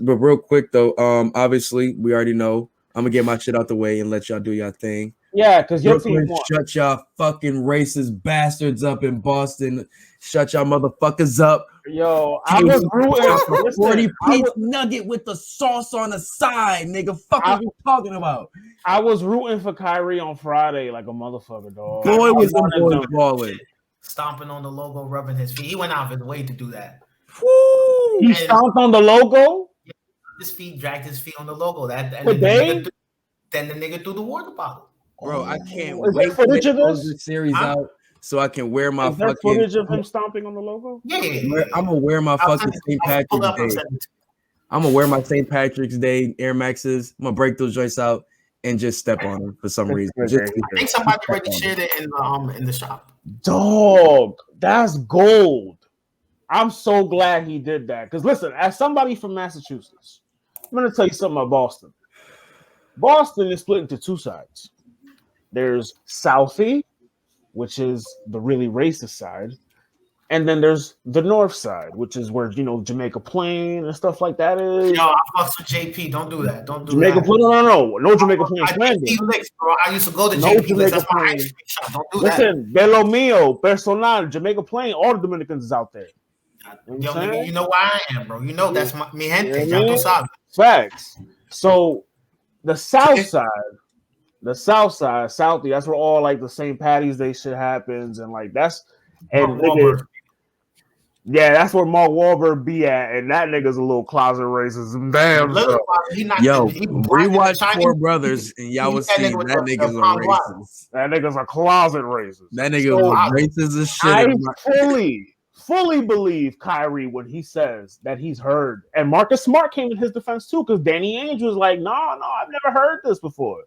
but real quick though, obviously we already know. I'm gonna get my shit out the way and let y'all do y'all thing. Yeah, because your team Brooklyn, won. shut y'all fucking racist bastards up in Boston. Shut y'all motherfuckers up. Yo, I was rooting for 40-piece nugget with the sauce on the side, nigga. Fuck are you talking about? I was rooting for Kyrie on Friday like a motherfucker, dog. Boy, was them boys balling. Stomping on the logo, rubbing his feet. He went out of his way to do that. Woo! He stomped on the logo? His feet dragged his feet on the logo. Then the nigga threw the water bottle. Bro, I can't wait to get this series out so I can wear my fucking footage of him stomping on the logo? Yeah. I'm gonna wear my fucking St. Patrick's Day. I'm gonna wear my St. Patrick's Day Air Maxes. I'm gonna break those joints out and just step on them for some reason. I think somebody already shared it in the shop. Dog, that's gold. I'm so glad he did that. Because listen, as somebody from Massachusetts, I'm gonna tell you something about Boston. Boston is split into two sides. There's Southie, which is the really racist side, and then there's the North side, which is where Jamaica Plain and stuff like that is. Yo, I fucks with JP. Don't do that. Don't do Jamaica that. Plain. No Jamaica Plain. I used to go to JP Licks. That's my ice cream shop. Don't do that. Listen, Belo Mio, Personal, Jamaica Plain. All the Dominicans is out there. Yo, nigga, you know where I am, bro. You know that's mi gente. Facts. So the South side, Southie, that's where all like the St. Patty's Day shit happens, and like that's that's where Mark Wahlberg be at, and that nigga's a little closet racist. Damn. Rewatch Four Brothers, and y'all will see that nigga's a racist. That nigga's a closet racist. That nigga was racist as shit. I fully believe Kyrie when he says that he's heard, and Marcus Smart came in his defense too, because Danny Ainge was like, no, I've never heard this before.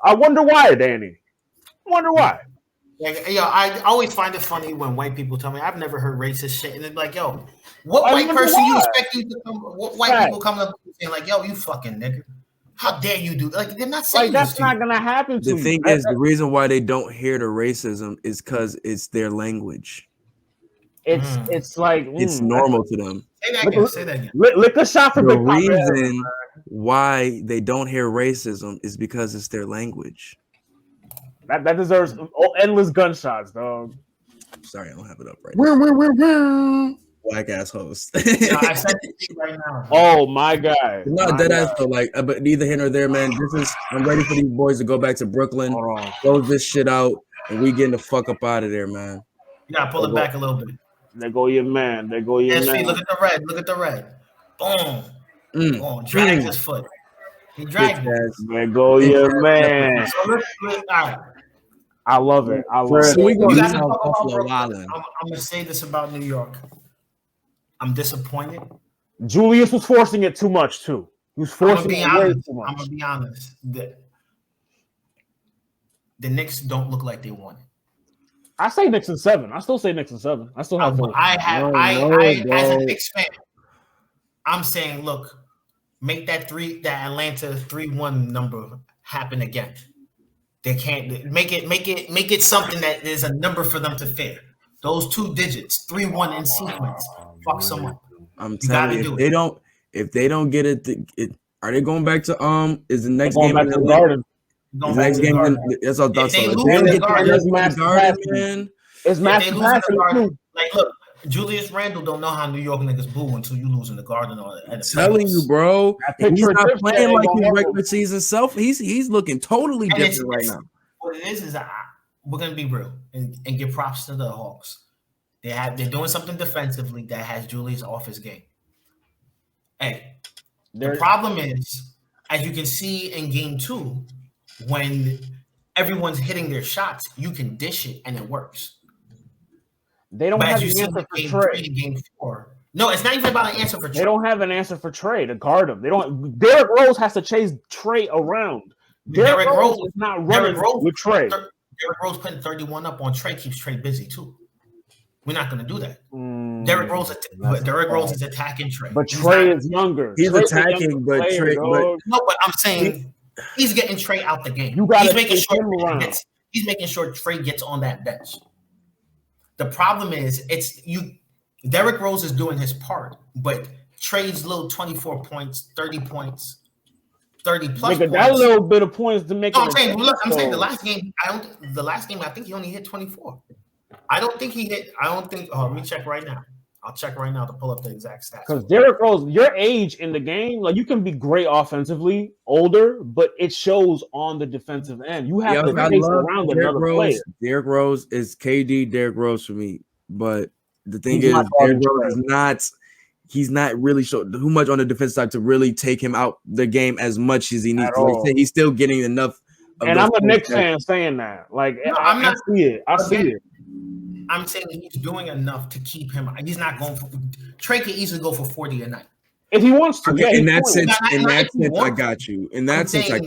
I wonder why, Danny. I wonder why. Yo, I always find it funny when white people tell me I've never heard racist shit, and it's like, yo, what white person you expect you to come? What white people coming up and saying like, yo, you fucking nigga, how dare you do? Like they're not saying like that's not gonna happen. The thing is, the reason why they don't hear the racism is because it's their language. It's like it's normal to them. Say that again. Lick a shot for the reason why they don't hear racism is because it's their language. That deserves endless gunshots, dog. Sorry, I don't have it up right now. Whack ass host. I sent it right now. Oh my god. Not dead ass though, like, but neither here nor there, man. I'm ready for these boys to go back to Brooklyn, close this shit out, and we getting the fuck up out of there, man. You gotta pull it back a little bit. There go your man. There go your man. Look at the red. Look at the red. Boom. Boom. Drags his foot. He dragged it. There go your man. All right. I love it. I love it. So we go I'm gonna say this about New York. I'm disappointed. Julius was forcing it too much too. He was forcing it way too much. I'm gonna be honest. The Knicks don't look like they won it. I say Knicks in 7. I still say Knicks in 7. I still have. As a Knicks fan, I'm saying, look, make that Atlanta 3-1 number happen again. They can't make it something that there's a number for them to fear. Those 2 digits, 3-1 in sequence, fuck someone. I'm telling you, if they don't get it, are they going back to is the next game back to the Garden? Next game, that's all thoughts. It's like, look, Julius Randle don't know how New York niggas boo until you lose in the Garden or at the telling you, bro. He's not playing like his regular season self. He's looking totally different right now. What it is we're gonna be real and give props to the Hawks. They're doing something defensively that has Julius off his game. Hey, the problem is, as you can see in game 2. When everyone's hitting their shots, you can dish it and it works. They don't have an answer for Trey. Game 4. No, it's not even about an answer for Trey. They don't have an answer for Trey to guard him. They don't. Derrick Rose has to chase Trey around. Derrick Rose is not running with Trey. Derrick Rose putting 31 up on Trey keeps Trey busy too. We're not going to do that. Derrick Rose is attacking Trey. But Trey is younger. He's attacking, but Trey. No, but I'm saying. He's getting Trey out the game. He's making sure Trey gets on that bench. The problem is Derrick Rose is doing his part, but Trey's little 24 points, 30 points, 30 plus Nigga, points. that little bit of points to make. No, I'm saying the last game. I think he only hit 24. I don't think. Let me check right now. I'll check right now to pull up the exact stats. Because Derrick Rose, your age in the game, like you can be great offensively, older, but it shows on the defensive end. You have to chase around another player. Derrick Rose is KD. Derrick Rose for me, but the thing is, Derrick Rose is not. He's not really showing too much on the defense side to really take him out the game as much as he needs. He's still getting enough. And I'm a Knicks fan saying that. Like, no, I see it. I see it. I'm saying he's doing enough to keep him. He's not going for. Trey can easily go for 40 a night if he wants to. Okay, in that sense, I got you. In that sense, I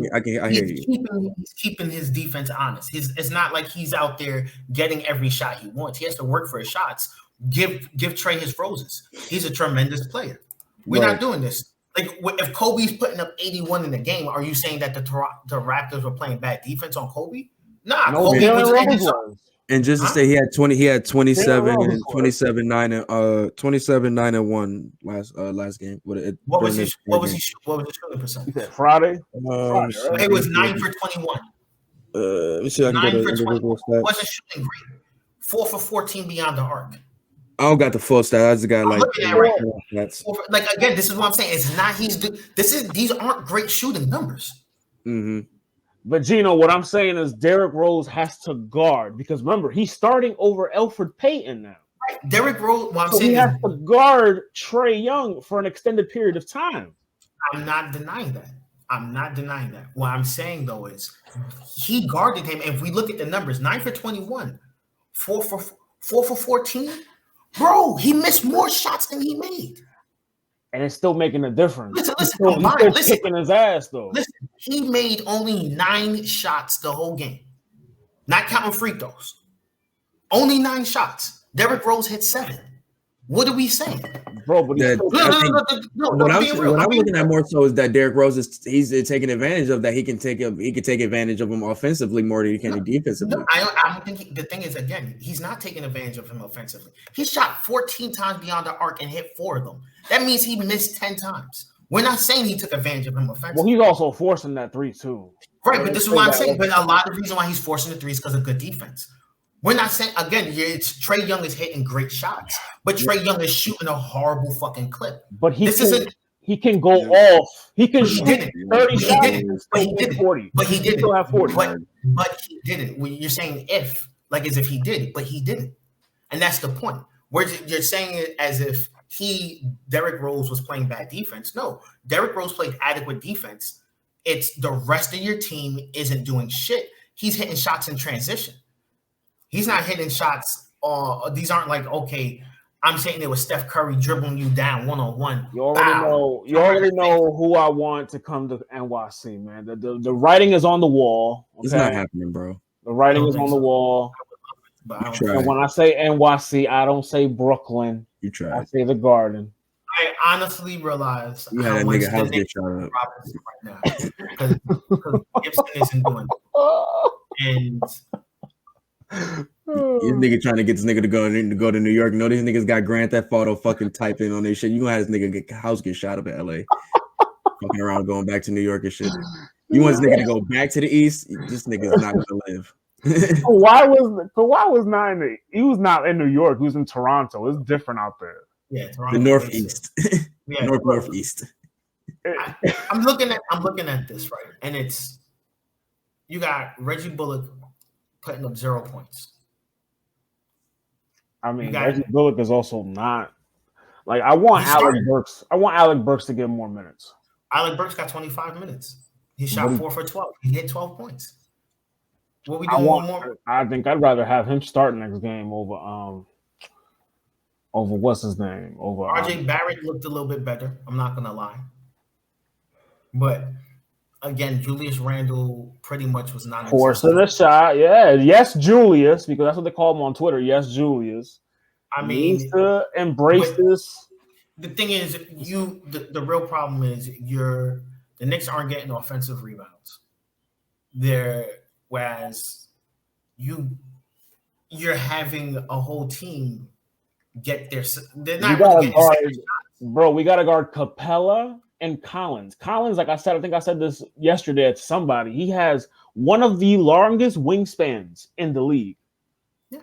hear you. He's keeping his defense honest. It's not like he's out there getting every shot he wants. He has to work for his shots. Give Trey his roses. He's a tremendous player. We're not doing this. Like if Kobe's putting up 81 in the game, are you saying that the Raptors were playing bad defense on Kobe? Nah, no, Kobe was. And just to say, he had 27 and 27-9-1 last game. What was his shooting percentage? Friday. It was 9 for 21. Let me see. I can 9 for 21. Wasn't shooting great. 4 for 14 beyond the arc. I don't got the full stat. I just got like again. This is what I'm saying. It's not these aren't great shooting numbers. Mm-hmm. But Gino, what I'm saying is Derrick Rose has to guard because remember he's starting over Elfrid Payton now. Right. Derrick Rose. What I'm saying he has to guard Trey Young for an extended period of time. I'm not denying that. What I'm saying though is he guarded him. And if we look at the numbers, 9 for 21, 4 for 14. Bro, he missed more shots than he made. And it's still making a difference. Listen, he's still kicking his ass, though. Listen, he made only 9 shots the whole game. Not counting free throws. Only 9 shots. Derrick Rose hit 7. What are we saying? Bro, but what I'm looking at more so is that Derrick Rose he's taking advantage of that. He can take advantage of him offensively more than he can defensively. No, I don't think the thing is, again, he's not taking advantage of him offensively. He shot 14 times beyond the arc and hit 4 of them. That means he missed 10 times. We're not saying he took advantage of him offensively. Well, he's also forcing that 3 too. Right, but this is what I'm saying. But a lot of the reason why he's forcing the 3 is because of good defense. We're not saying, again, it's Trey Young is hitting great shots, but Trey Young is shooting a horrible fucking clip. But he can go off. He can shoot 30 shots. But he didn't. 40. But he didn't. Still have 40. But he didn't. When you're saying as if he did, but he didn't. And that's the point. Where you're saying it as if Derrick Rose was playing bad defense. No, Derrick Rose played adequate defense. It's the rest of your team isn't doing shit. He's hitting shots in transition. He's not hitting shots. These aren't like, okay, I'm saying it was Steph Curry dribbling you down one-on-one. You already know who I want to come to NYC, man. The writing is on the wall. Okay? It's not happening, bro. The writing is on the wall. And when I say NYC, I don't say Brooklyn. You try. I say the Garden. I honestly realize you had that nigga house get shot up right now because Gibson isn't doing it. And this nigga trying to get this nigga to go to New York. No, these niggas got Grand Theft Auto fucking typing on their shit. You gonna have this nigga house get shot up in LA. Fucking around going back to New York and shit. You want this nigga to go back to the East? This nigga's not gonna live. Why was not he was not in New York, he was in Toronto. It's different out there. Yeah, Toronto. The Northeast. Yeah, Northeast. I'm looking at this, right? And it's you got Reggie Bullock putting up 0 points. I mean, Reggie Bullock is also not like I want Alec Burks. I want Alec Burks to get more minutes. Alec Burks got 25 minutes. He shot 4 for 12. He hit 12 points. What we doing more? I think I'd rather have him start next game over what's his name? Over RJ Barrett looked a little bit better. I'm not gonna lie. But again, Julius Randle pretty much was not forcing the shot. Yeah, yes, Julius, because that's what they call him on Twitter. Yes, Julius. I mean, needs to embrace this. The thing is, the real problem is the Knicks aren't getting offensive rebounds. Whereas you're having a whole team get their. They're not really getting Bro, we got to guard Capella and Collins. Collins, like I said, I think I said this yesterday to somebody. He has one of the longest wingspans in the league. Yeah.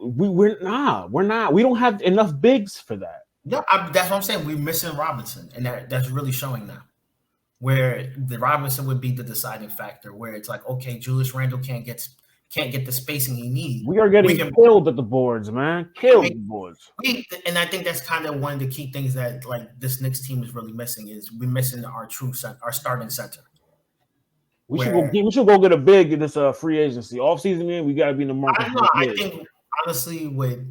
We're not. We don't have enough bigs for that. Yeah, that's what I'm saying. We're missing Robinson, and that's really showing now. Where the Robinson would be the deciding factor. Where it's like, okay, Julius Randle can't get the spacing he needs. We are getting killed at the boards, man. Killed at the boards. And I think that's kind of one of the key things that like this Knicks team is really missing is we're missing our starting center. We should go get a big in this free agency. Off season, man, we got to be in the market. I think honestly with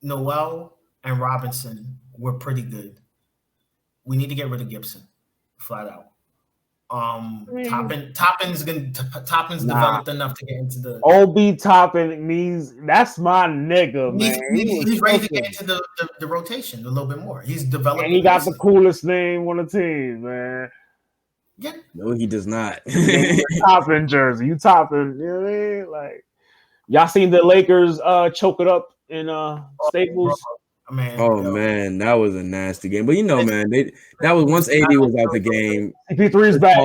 Noel and Robinson, we're pretty good. We need to get rid of Gibson, flat out. Toppin's developed enough to get into the OB Toppin needs. That's my nigga, man. He's ready to get into the rotation a little bit more. He's developed, and he got the coolest name on the team, man. Yeah. No, he does not. Toppin jersey, you Toppin. You know what I mean? Like, y'all seen the Lakers choke it up in Staples? Man, that was a nasty game. But man, that was once AD was out the game. CP3's back.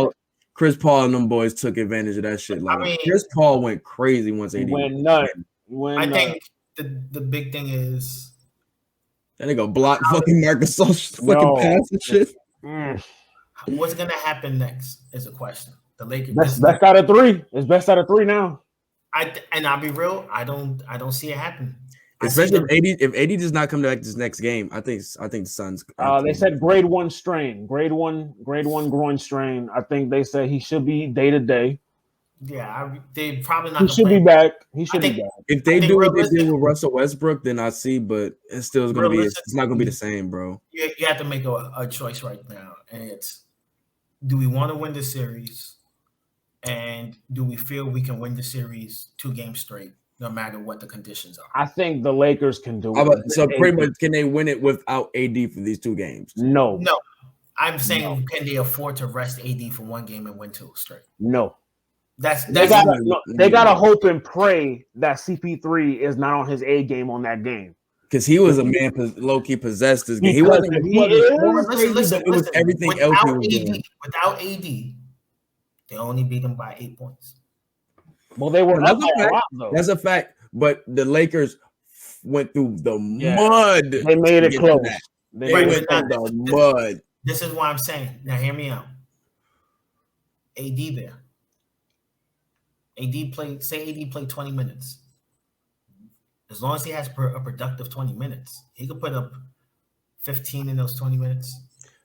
Chris Paul and them boys took advantage of that shit. Like Chris Paul went crazy once AD went nuts. I think the big thing is that nigga block fucking Marcus fucking pass and shit. What's gonna happen next is a question. The Lakers best out of three. It's best out of three now. I'll be real. I don't see it happen. Especially if AD does not come back this next game, I think the Suns. They said grade 1 strain, grade one groin strain. I think they said he should be day to day. Yeah, they probably not. He should be back. He should be back. If they do what they did with Russell Westbrook, then I see. But it's still going to be. It's not going to be the same, bro. You have to make a choice right now, and it's: do we want to win the series, and do we feel we can win the series 2 games straight? No matter what the conditions are. I think the Lakers can do it. So pretty much, can they win it without AD for these 2 games? No. I'm saying, can they afford to rest AD for 1 game and win 2 straight? No. They gotta hope and pray that CP3 is not on his A game on that game. Because he was a man low-key possessed this game. He wasn't listen, it was everything else he was doing. Without AD, they only beat him by 8 points. Well, they were up by a lot, though. That's a fact. But the Lakers went through the mud. They made it close. They went through the mud. This is what I'm saying. Now, hear me out. AD there. AD played 20 minutes. As long as he has a productive 20 minutes, he could put up 15 in those 20 minutes.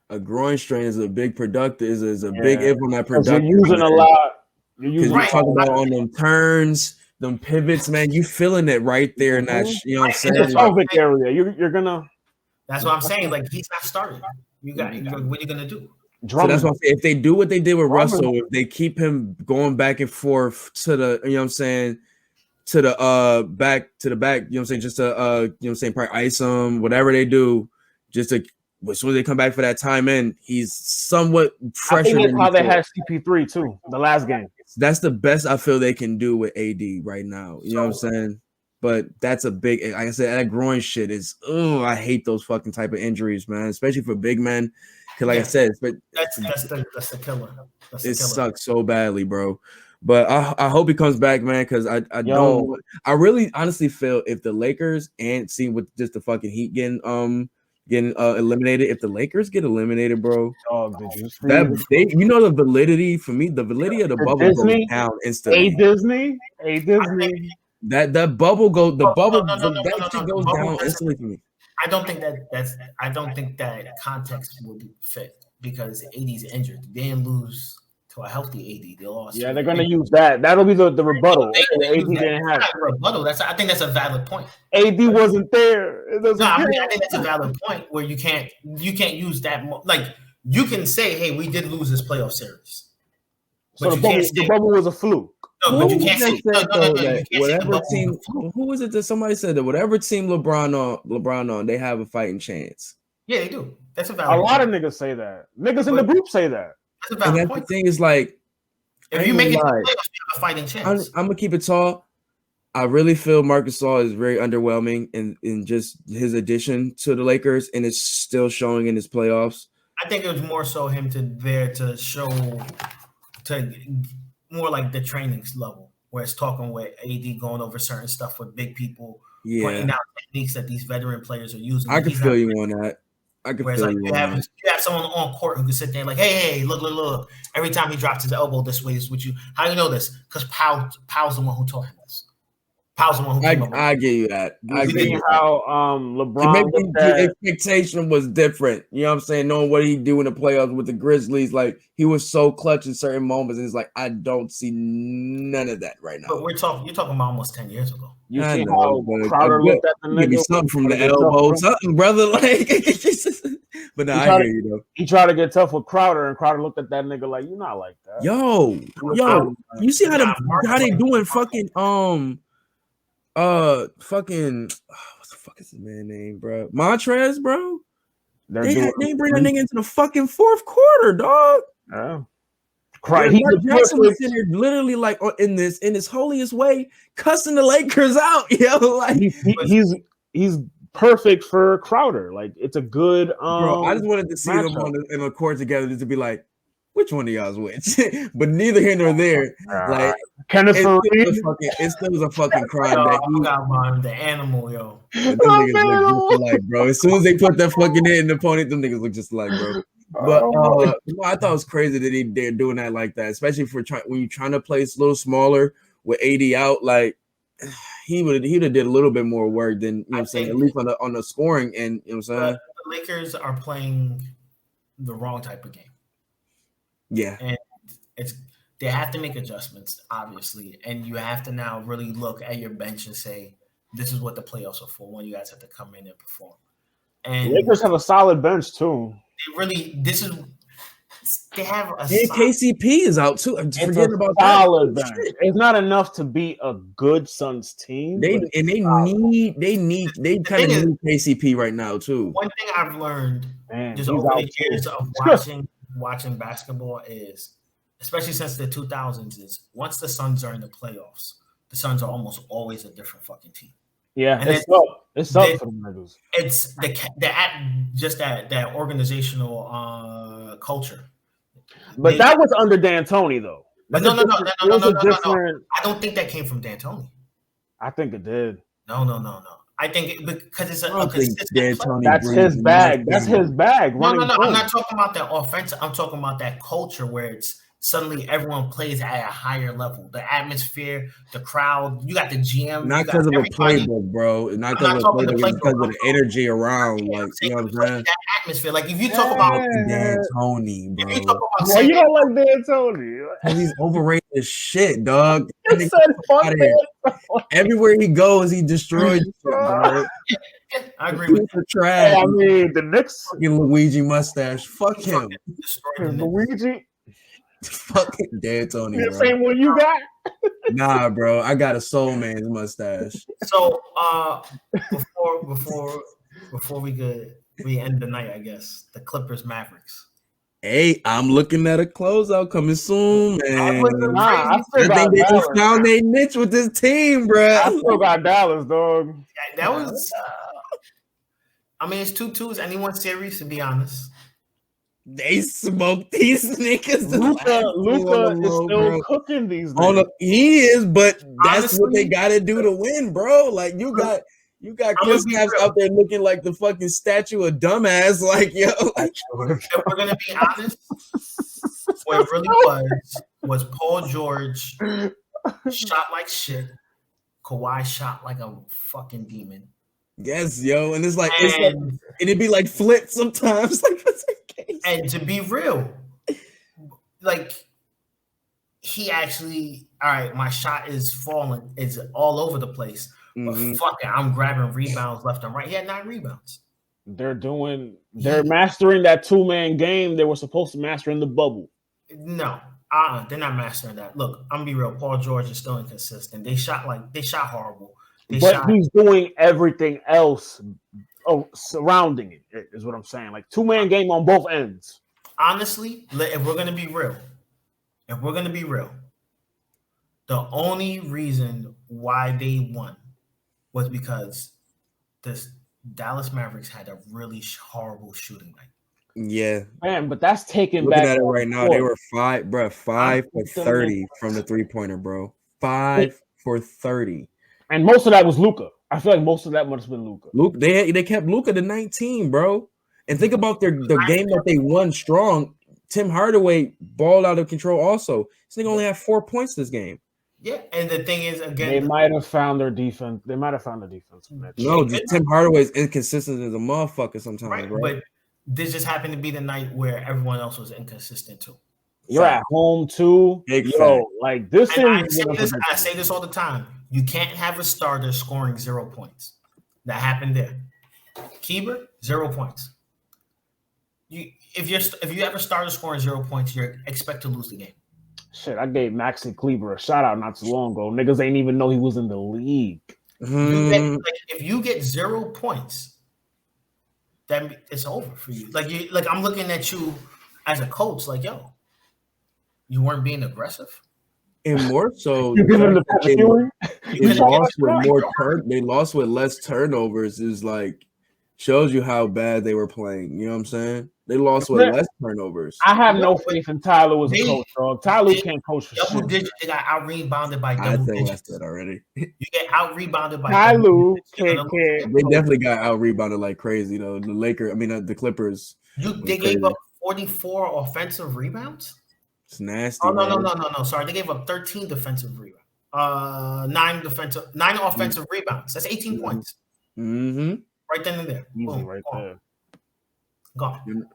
A groin strain is a big productive. Is a big if on that production. You're using a lot. Because you're talking about on them turns, them pivots, man. You feeling it right there in that, you know what I'm saying? In the pelvic area. You're gonna. That's what I'm saying. Like, he's not starting. What are you gonna do? So that's what I'm saying. If they do what they did with Russell, if they keep him going back and forth to the, you know what I'm saying, to the back, you know what I'm saying, just to you know what I'm saying, probably ice him, whatever they do, just to as soon as they come back for that time in, he's somewhat fresher. I think that's how they had CP3 too, the last game. That's the best I feel they can do with AD right now. You know what I'm saying? But that's a big, like I said, that groin shit is, I hate those fucking type of injuries, man, especially for big men. Because like I said, that's the killer. It sucks so badly, bro. But I hope he comes back, man, because I really honestly feel if the Lakers and see with just the fucking Heat getting eliminated, if the Lakers get eliminated, bro, did you see the validity for me, the validity of the bubble goes down instantly. A Disney. That bubble goes down instantly for me. I don't think that context will fit because AD's injured. They didn't lose to a healthy AD. They lost. Yeah, they're gonna use that. That'll be the rebuttal. AD didn't have rebuttal. I think that's a valid point. AD wasn't there. I think that's a valid point where you can't use that. Like you can say, "Hey, we did lose this playoff series." So the bubble was a fluke. No, but you can't say whatever team. Who was it that somebody said that whatever team LeBron on, they have a fighting chance. Yeah, they do. That's a valid. A lot of niggas say that. Niggas in the group say that. That's a valid point. The thing is, like, if you make it to the playoffs, you have a fighting chance. I'm gonna keep it tall. I really feel Marc Gasol is very underwhelming in just his addition to the Lakers, and it's still showing in his playoffs. I think it was more so him to show to more like the training level, where it's talking with AD, going over certain stuff with big people, pointing out techniques that these veteran players are using. I can feel you on that. I can feel like you have someone on court who can sit there like, hey, look. Every time he drops his elbow this way is with you. How do you know this? Because Powell's the one who taught him this. Powell's the one who came up with I get you that. I get you how LeBron the expectation was different. You know what I'm saying? Knowing what he do in the playoffs with the Grizzlies, like he was so clutch in certain moments, and it's like I don't see none of that right now. But you're talking about almost 10 years ago. You see how Crowder looked at the nigga? Give me something from the elbow, something, brother. Like, but no, I hear you though. He tried to get tough with Crowder, and Crowder looked at that nigga like, "You're not like that." Yo, you see how they doing fucking fucking what the fuck is his man name, bro? Montrez, bro. They bring that nigga into the fucking fourth quarter, dog. Yeah. Mark Jackson was in here literally like in his holiest way, cussing the Lakers out. Yo, like he's perfect for Crowder. Like it's a good bro. I just wanted to see them in a court together just to be like, which one of y'all's which? But neither here nor there. Like Kenneth it still was a fucking crime that the animal, yo. Them niggas look just alike, bro. As soon as they put that fucking head in the opponent, them niggas look just alike, bro. But I thought it was crazy that they're doing that like that, especially when you're trying to play a little smaller with AD out. Like he'd have did a little bit more work than you know what I'm saying, at least on the scoring end. You know what I'm saying? The Lakers are playing the wrong type of game. Yeah, and they have to make adjustments, obviously, and you have to now really look at your bench and say, this is what the playoffs are for. When you guys have to come in and perform. And Lakers have a solid bench too. They have a KCP is out too. Forget about solid bench. It's not enough to beat a good Suns team. They kind of need KCP right now too. One thing I've learned just over the years of watching basketball is, especially since the 2000s, is once the Suns are in the playoffs, the Suns are almost always a different fucking team. Yeah, and it's up for the niggas. It's that organizational culture. But that was under D'Antoni though. No. I don't think that came from D'Antoni. I think it did. No. I think because it's a consistent. That's his bag. That's his bag. No. I'm not talking about that offense. I'm talking about that culture where it's suddenly everyone plays at a higher level. The atmosphere, the crowd. You got the GM. Not because of a playbook, bro. Not because of a playbook. Because of the energy around. Like you know what I'm saying? That atmosphere. Like if you talk about D'Antoni, bro. Well, you don't like D'Antoni. He's overrated as shit, dog. Said, fuck everywhere he goes, he destroys shit, bro. I agree with you. Trash. I mean, the Knicks fucking Luigi mustache. Fuck him. Luigi. Fucking D'Antoni. The same one you got? Nah, bro. I got a soul man's mustache. So before we end the night, I guess the Clippers Mavericks. Hey, I'm looking at a closeout coming soon, man. I think they just found their niche with this team, bro. I still got Dallas, dog. That was. I mean, it's 2-2. Anyone series, to be honest. They smoked these niggas. Luka is still cooking these niggas. He is, but that's honestly what they got to do to win, bro. Like you got Chris Caps out there looking like the fucking statue of dumbass. Like yo, if we're gonna be honest, what it really was Paul George shot like shit. Kawhi shot like a fucking demon. Yes, yo, and it's like it'd be like flip sometimes. Like what's the case? And to be real, like he actually, all right, my shot is falling, it's all over the place. But fuck it, I'm grabbing rebounds left and right. He had 9 rebounds. They're mastering that 2-man game they were supposed to master in the bubble. No, they're not mastering that. Look, I'm gonna be real. Paul George is still inconsistent. They shot horrible. He's doing everything else surrounding it, is what I'm saying. Like 2-man game on both ends. Honestly, if we're gonna be real, The only reason why they won was because the Dallas Mavericks had a really horrible shooting night. Yeah, man, but that's taken looking back at it right now. They were 5 for 30 from the 3-pointer, bro. 5 for 30. And most of that was Luka. I feel like most of that must have been Luka. Luke, they kept Luka to 19, bro. And think about the game that they won strong. Tim Hardaway balled out of control also. This nigga only had 4 points this game. Yeah, and the thing is, again, they might have found their defense. They might have found the defense. No, just Tim Hardaway's inconsistent as a motherfucker sometimes, right? bro. But this just happened to be the night where everyone else was inconsistent too. You're at home too. Big Yo, fact. like this And is. I say this all the time. You can't have a starter scoring 0 points. That happened there. Keeper, 0 points. If you have a starter scoring 0 points, you expect to lose the game. Shit, I gave Maxi Kleber a shout out not too long ago. Niggas ain't even know he was in the league. If you get 0 points, then it's over for you. Like I'm looking at you as a coach, like, yo, you weren't being aggressive. And more so, they lost with less turnovers is like shows you how bad they were playing. You know what I'm saying? They lost with less turnovers. I have no faith in Tyler as a coach, dog. Tyler can't coach for double shit. digit. They got out rebounded by double digits. I said already. You get out rebounded by Tyler can't. They definitely got out rebounded like crazy though. The Clippers. They gave up 44 offensive rebounds. It's nasty. Oh no! Sorry, they gave up 13 defensive rebounds. 9 offensive rebounds. That's 18 points. Mm-hmm. Right then and there. Easy, boom, right gone. there. Gone.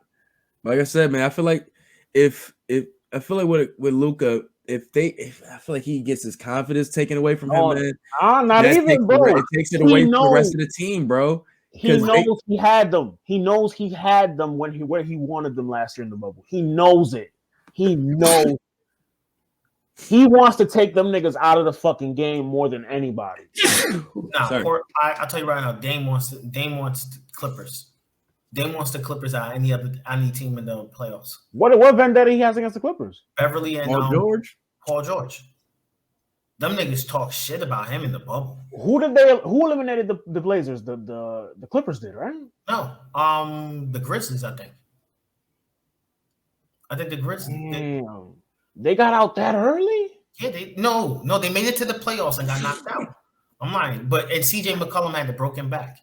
Like I said, man, I feel like with Luka, I feel like he gets his confidence taken away from him, man. Not even, bro. It takes it away from the rest of the team, bro. He knows he had them. He knows he had them where he wanted them last year in the bubble. He knows it. He knows. He wants to take them niggas out of the fucking game more than anybody. I'll tell you right now, Dame wants the Clippers. Dame wants the Clippers out any team in the playoffs. What vendetta he has against the Clippers? Beverly and Paul George. Them niggas talk shit about him in the bubble. Who eliminated the Blazers? The Clippers did, right? No. The Grizzlies, I think. I think the Grizzlies. Damn. They got out that early? Yeah, they made it to the playoffs and got knocked out. I'm lying. But CJ McCollum had the broken back.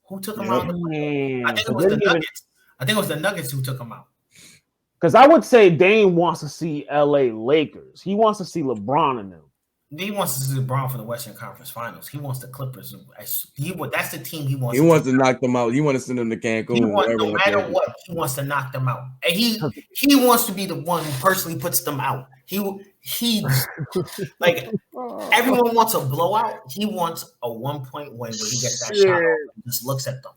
Who took him out? I think it was the Nuggets. I think it was the Nuggets who took him out. Because I would say Dame wants to see LA Lakers. He wants to see LeBron in them. He wants to see LeBron for the Western Conference Finals. He wants the Clippers. That's the team he wants. He wants to knock them out. He wants to send them to Cancun. No matter what, he wants to knock them out. And he wants to be the one who personally puts them out. He like everyone wants a blowout. He wants a 1-point win where he gets that shot off and just looks at them.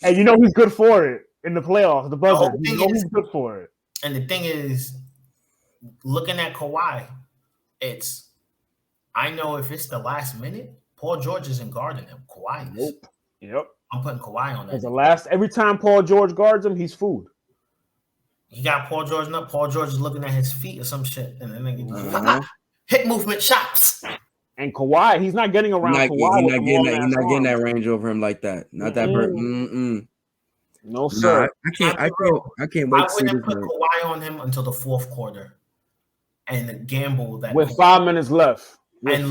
And you know he's good for it in the playoffs. The buzzer. He's good for it. And the thing is, looking at Kawhi, I know if it's the last minute, Paul George isn't guarding him. Kawhi is. Nope. Yep. I'm putting Kawhi on that. Every time Paul George guards him, he's food. He got Paul George up. Paul George is looking at his feet or some shit. And then they hit movement shots. And Kawhi, he's not getting around Kawhi. He's not getting that range over him like that. Not that bird. No, sir. I can't wait to see this. I wouldn't put Kawhi on him until the fourth quarter and gamble that with 5 minutes left. And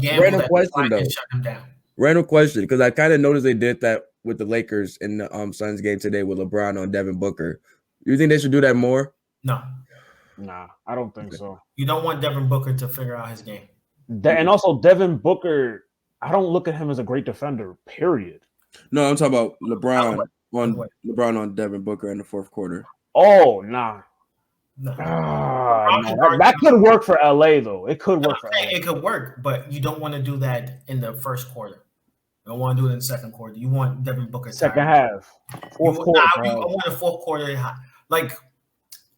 gamble random question though. Shut him down. Random question, because I kind of noticed they did that with the Lakers in the Suns game today with LeBron on Devin Booker. You think they should do that more? No. Nah, I don't think so. You don't want Devin Booker to figure out his game. And also Devin Booker, I don't look at him as a great defender, period. No, I'm talking about LeBron on Devin Booker in the fourth quarter. Oh, nah. No. That could work for LA though. It could work for LA. It could work, but you don't want to do that in the first quarter. You don't want to do it in the second quarter. You want Devin Booker second half, fourth quarter. I want the fourth quarter. Like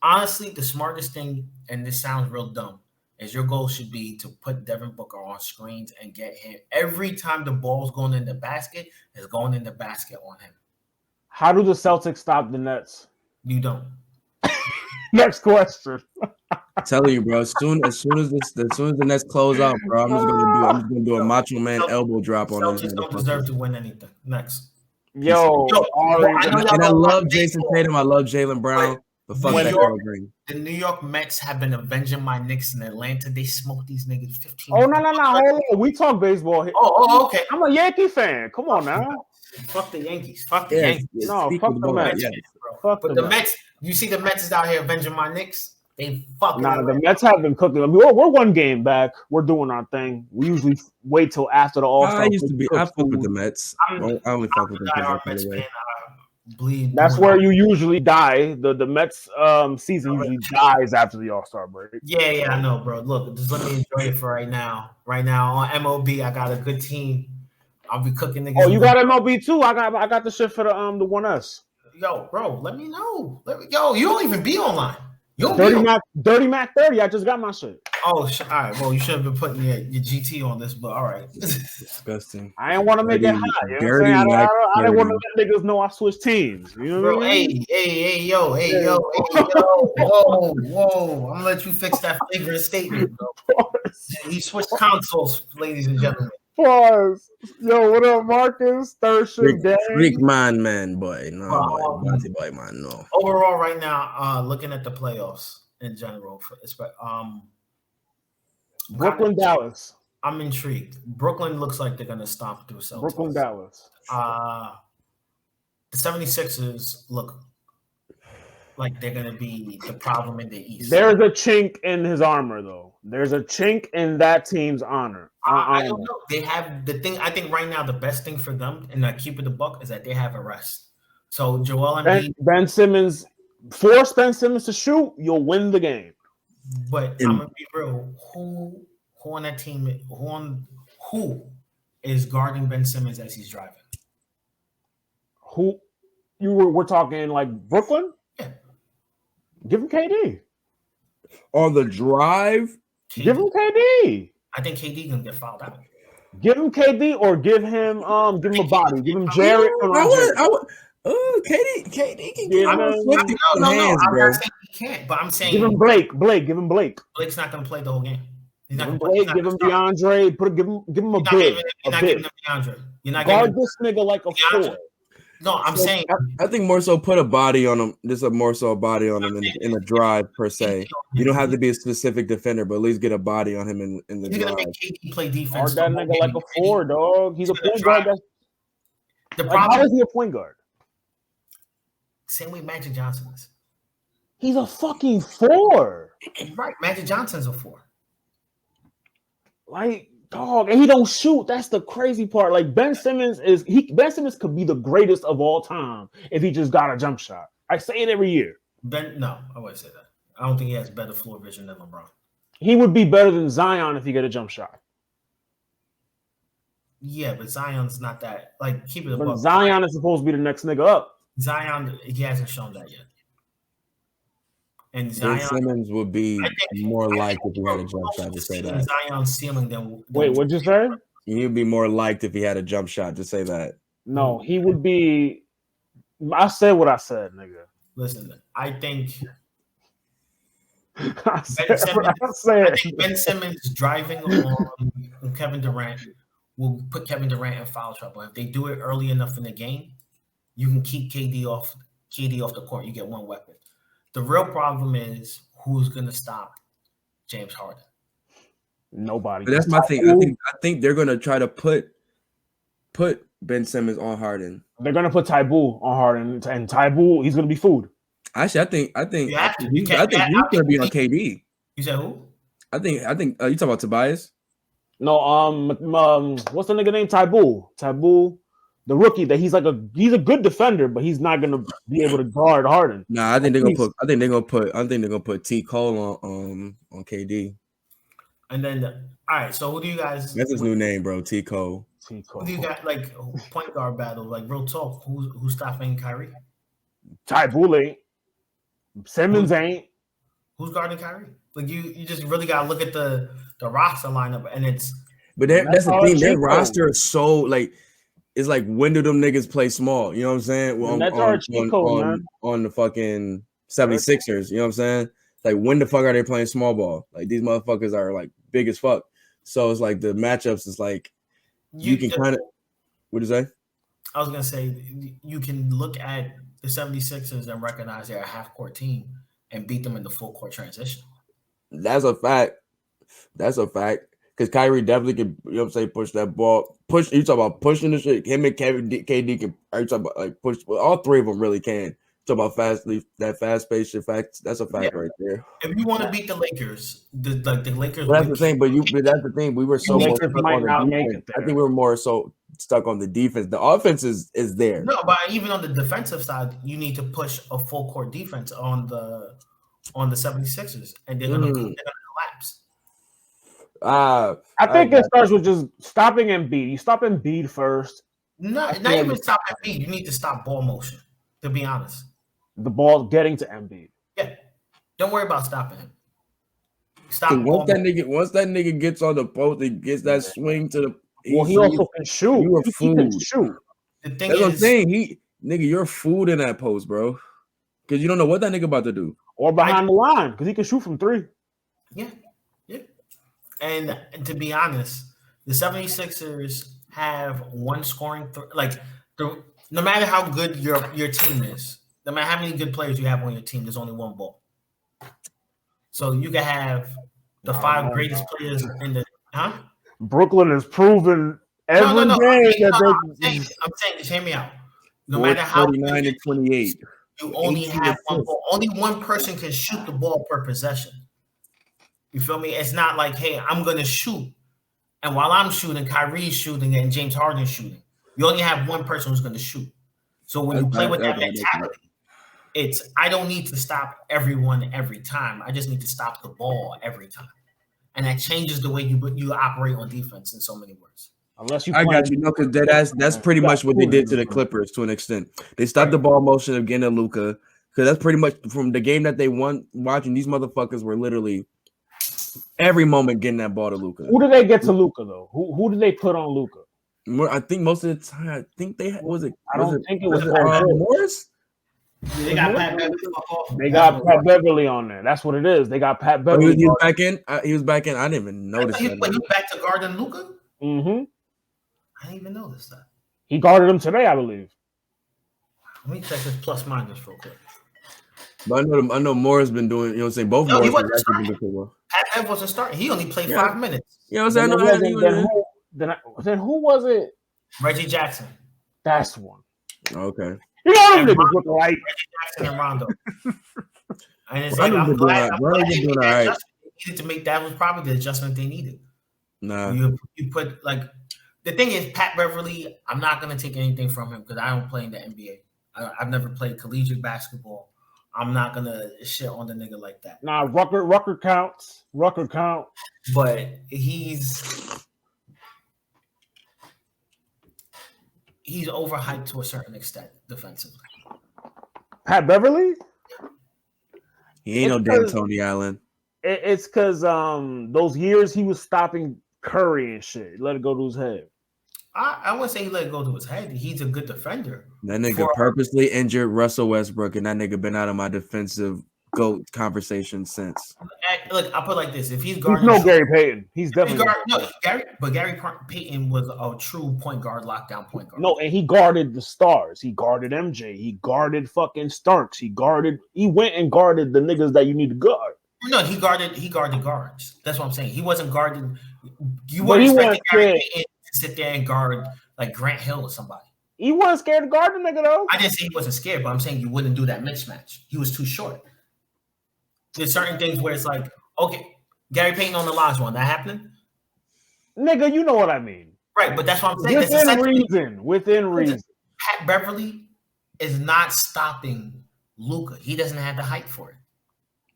honestly, the smartest thing, and this sounds real dumb, is your goal should be to put Devin Booker on screens and get him every time the ball's going in the basket. Is going in the basket on him. How do the Celtics stop the Nets? You don't. Next question. Telling you, bro. As soon as the Nets close out, bro, I'm just gonna do a Macho Man elbow drop on this Celtics don't deserve to win anything. Next. Yo, and I love Jason Tatum. I love Jaylen Brown. But fuck that Gerald Green. The New York Mets have been avenging my Knicks in Atlanta. They smoked these niggas 15. Oh, no. Hold on. We talk baseball here. Oh, okay. I'm a Yankee fan. Come on now. Fuck the Yankees. Fuck the Yankees. No, fuck the Mets. Yes. But the Mets, you see the Mets is out here avenging my Knicks. They fucking. Nah, the Mets have been cooking. I mean, we're one game back. We're doing our thing. We usually wait till after the All-Star. I fuck with the Mets. I only fuck with the Mets. Bleed. That's where you usually die. The Mets season usually dies after the All-Star break. Yeah, I know, bro. Look, just let me enjoy it for right now. Right now on MLB, I got a good team. I'll be cooking niggas. Oh, you got MLB too? I got the shit for the 1S. Yo, bro, let me know. Yo, you don't even be online. Dirty Mac 30. I just got my shit. Oh, all right. Well, you should have been putting your GT on this, but all right. Disgusting. I didn't want to make it hot. You know what I'm saying? I didn't want to let niggas know I switched teams. You know what I mean? Hey, yo. Whoa. I'm gonna let you fix that flagrant statement, bro. He switched consoles, ladies and gentlemen. Pause. Yo, what up, Marcus? Third shift gang. Freak man, boy. No, boy, man, no. Overall, right now, looking at the playoffs in general, Brooklyn, Dallas. I'm intrigued. Brooklyn looks like they're gonna stomp through Celtics. Brooklyn, Dallas. The 76ers look like they're gonna be the problem in the East. There's a chink in his armor, though. There's a chink in that team's honor. I don't know. They have the thing. I think right now the best thing for them, and I keep it the buck, is that they have a rest. So Joel Embiid, Ben Simmons, force Ben Simmons to shoot, you'll win the game. But I'm gonna be real. Who on that team? Who is guarding Ben Simmons as he's driving? Who we're talking like Brooklyn? Yeah. Give him KD. On the drive? Give him KD. I think KD gonna get fouled out. Give him KD or give him a body. Give him Jared. KD can get him. No. I'm not saying he can't, but I'm saying give him Blake. Give him Blake. Blake's not gonna play the whole game. He's not give him Blake. Give him DeAndre. Give him a bid. You're not giving him DeAndre. You're not guard this nigga like a DeAndre. 4. No, I'm saying I think more so put a body on him. Just a more so a body on him in the drive per se. You don't have to be a specific defender, but at least get a body on him in the drive. He's gonna make KD play defense. Guard that nigga like a 4, dog. He's a point guard. How is he a point guard? Same way Magic Johnson is. He's a fucking 4. Right, Magic Johnson's a 4. Like, dog, and he don't shoot. That's the crazy part. Like Ben Simmons could be the greatest of all time if he just got a jump shot. I say it every year. No, I wouldn't say that. I don't think he has better floor vision than LeBron. He would be better than Zion if he got a jump shot. Yeah, but Zion's not that. Like, keep it. But Zion is supposed to be the next nigga up. Zion, he hasn't shown that yet. And Ben Simmons would be more liked if he had a jump shot to say that. Zion's ceiling than wait, what'd you say? He'd be more liked if he had a jump shot to say that. No, he would be. I said what I said, nigga. Listen, I think I think Ben Simmons driving on Kevin Durant will put Kevin Durant in foul trouble. If they do it early enough in the game, you can keep KD off the court. You get one weapon. The real problem is who's going to stop James Harden. Nobody. But that's my thing. I think they're going to try to put Ben Simmons on Harden. They're going to put Tyboo on Harden, and Tyboo, he's going to be food. Actually, I think he's going to be on KD. You said who? I think you talking about Tobias? No, what's the nigga named Tyboo, the rookie that he's a good defender, but he's not gonna be able to guard Harden. Nah, I think they're gonna put T. Cole on KD. And then all right, so who do you guys? That's his new name, bro. T. Cole. Who do you got like point guard battle? Like real talk, who's stopping Kyrie? Tyboo ain't. Simmons ain't. Who's guarding Kyrie? Like you just really gotta look at the roster lineup, and it's. But that's the thing. Their roster is so like. It's like, when do them niggas play small? You know what I'm saying? Well, that's our cheat code, man. On the fucking 76ers. You know what I'm saying? Like, when the fuck are they playing small ball? Like, these motherfuckers are like big as fuck. So it's like the matchups is like you can kind of. What do you say? I was gonna say you can look at the 76ers and recognize they're a half court team and beat them in the full court transition. That's a fact. That's a fact. Because Kyrie definitely can, you know what I'm saying, push that ball. Push. You talk about pushing the shit. Him and KD can. Are you talking about like push? Well, all three of them really can. Talk about that fast pace shit. Fact. That's a fact right there. If you want to beat the Lakers, the Lakers. But that's the thing. But that's the thing. We were so more stuck on the defense. I think we were more so stuck on the defense. The offense is there. No, but even on the defensive side, you need to push a full court defense on the 76ers, and they're gonna collapse. I think it starts with just stopping Embiid. You stop Embiid first. Not even stop Embiid. You need to stop ball motion. To be honest, the ball getting to Embiid. Yeah, don't worry about stopping him. Stop. Once that nigga gets on the post, he gets that swing to the. He also can shoot. You are food. Shoot. The thing That's what I'm saying. Nigga, you're food in that post, bro. Because you don't know what that nigga about to do. Or behind the line, because he can shoot from 3. Yeah. And to be honest, the 76ers have one scoring no matter how good your team is, no matter how many good players you have on your team, there's only one ball. So you can have the 5 greatest players in the Brooklyn has proven every game I'm saying, just hear me out. No matter how 49 and 28. You only have one ball. Only one person can shoot the ball per possession. You feel me? It's not like, hey, I'm going to shoot. And while I'm shooting, Kyrie's shooting and James Harden's shooting. You only have one person who's going to shoot. So when you play with that mentality, it's I don't need to stop everyone every time. I just need to stop the ball every time. And that changes the way you operate on defense in so many words. Unless you I got you. No, because that's pretty much what they did to the Clippers to an extent. They stopped the ball motion of getting to Luka. Because that's pretty much from the game that they won watching. These motherfuckers were literally every moment getting that ball to Luka. Who did they get to Luka though? Who did they put on Luka? I think most of the time, I think they was it. I don't think it was Morris. They got Pat Beverly. They got Pat Beverly on there. That's what it is. They got Pat Beverly. He was back in. He was back in. I didn't even notice that. He went back to guarding Luka. Mm-hmm. I didn't even notice that. He guarded him today, I believe. Let me check this plus minus real quick. But I know Morris been doing. You know what I'm saying? Both Morris he wasn't starting. Pat Bev wasn't starting. He only played 5 minutes. You know what I'm saying? Then who was it? Reggie Jackson. That's one. Okay. You know them niggas look like Reggie Jackson and Rondo. And it's like I'm glad they needed to make that was probably the adjustment they needed. Nah. You put like the thing is Pat Beverly. I'm not gonna take anything from him because I don't play in the NBA. I've never played collegiate basketball. I'm not gonna shit on the nigga like that. Nah, Rucker counts. Rucker count. But he's overhyped to a certain extent defensively. Pat Beverly? He ain't no damn Tony Allen. It's because those years he was stopping Curry and shit. Let it go to his head. I wouldn't say he let it go to his head. He's a good defender. That nigga purposely injured Russell Westbrook, and that nigga been out of my defensive GOAT conversation since. Look, I'll put it like this: if he's Gary Payton, he's definitely Gary Payton was a true point guard, lockdown point guard. No, and he guarded the stars. He guarded MJ. He guarded fucking Starks. He went and guarded the niggas that you need to guard. No, he guarded guards. That's what I'm saying. He wasn't guarding. You weren't expecting Gary Payton to sit there and guard like Grant Hill or somebody. He wasn't scared to guard the nigga though. I didn't say he wasn't scared, but I'm saying you wouldn't do that mismatch. He was too short. There's certain things where it's like, okay, Gary Payton on the last one, that happening? Nigga, you know what I mean. Right, but that's what I'm saying. Within reason. Pat Beverly is not stopping Luka. He doesn't have the height for it.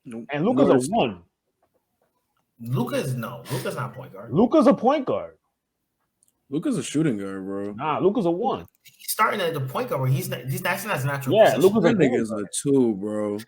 Nope. And Luka's a 1. Luka's not a point guard. Luka's a point guard. Luka's a shooting guard, bro. Nah, Luka's a 1. He's starting at the point guard where he's not his natural. Yeah, Luka's a nigga is a 2, bro.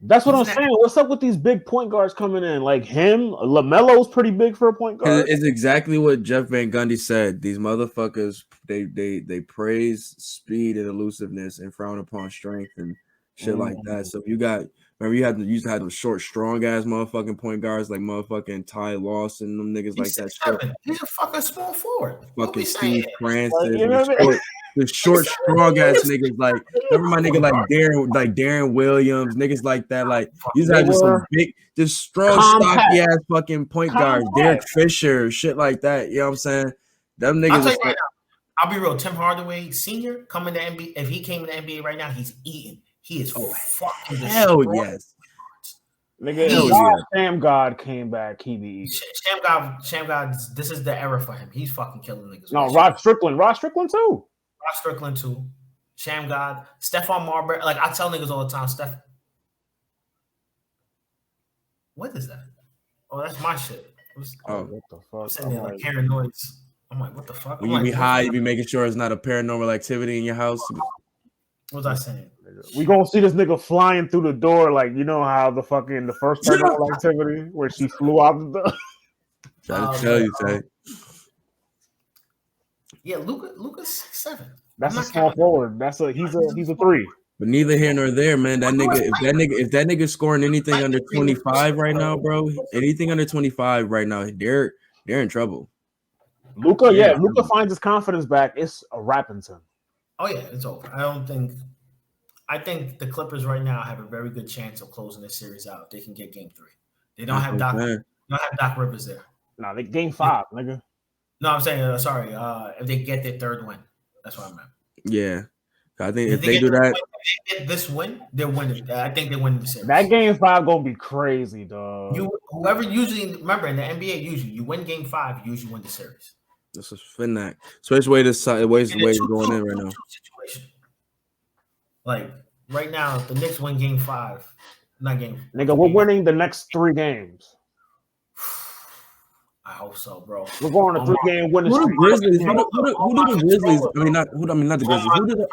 That's what I'm saying. What's up with these big point guards coming in? Like him, LaMelo's pretty big for a point guard. It's exactly what Jeff Van Gundy said. These motherfuckers, they praise speed and elusiveness and frown upon strength and shit like that. So you got Remember you used to have them short, strong ass motherfucking point guards like motherfucking Ty Lawson, them niggas like that. Short, he's a fucking small forward. fucking Steve Francis, you know the short, strong ass niggas like. Remember my nigga like Darren Williams, niggas like that. Like you used to have just some big, just strong, stocky ass fucking point guards. Derek Fisher, shit like that. You know what I'm saying? Them niggas. I'll be real. Tim Hardaway Sr. coming to NBA. If he came to the NBA right now, he's eating. He is fucking hell yes. Nigga, Sham God came back. He be eating. Sham God. This is the era for him. He's fucking killing niggas. No, Rod Strickland too. Sham God, Stephon Marbury. Like I tell niggas all the time, what is that? Oh, that's my shit. What the fuck? I'm sitting there like hearing noise. I'm like, what the fuck? When you be high, you be making sure it's not a paranormal activity in your house. What was I saying? We gonna see this nigga flying through the door, like you know how the first paranormal activity where she flew out the door. Trying to tell you, Tay. Yeah, Luka's 6'7". That's a small forward. He's a 3. But neither here nor there, man. If that nigga scoring anything under 25 right now, bro, anything under 25 right now, they're in trouble. Luka finds his confidence back. It's a wrapping to him. Oh yeah, it's over. I think the Clippers right now have a very good chance of closing this series out if they can get game 3. They don't have Doc Rivers there. No, they game 5, nigga. No, I'm saying if they get their 3rd win. That's what I meant. Yeah. I think if they do that, if they get this win, they're winning. I think they win the series. That game 5 gonna be crazy, dog. Whoever usually remember in the NBA, usually you win game 5, you usually win the series. This is Finnack. So it's the way it's going in right now. Situation. Like right now, if the Knicks win game 5, not game. Nigga, we're winning the next 3 games. I hope so, bro. We're going to 3-game winning streak. Who do the Grizzlies? Not the Grizzlies.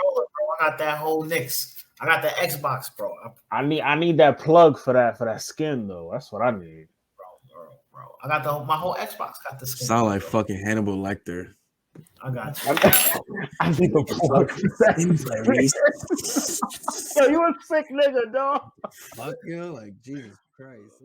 I got that whole Knicks. I got the Xbox, bro. I need that plug for that skin though. That's what I need, bro. I got my whole Xbox. Got the skin. Sound like fucking Hannibal Lecter. I got you. I need the plug. Yo, you a sick nigga, dog. Fuck you, like Jesus Christ.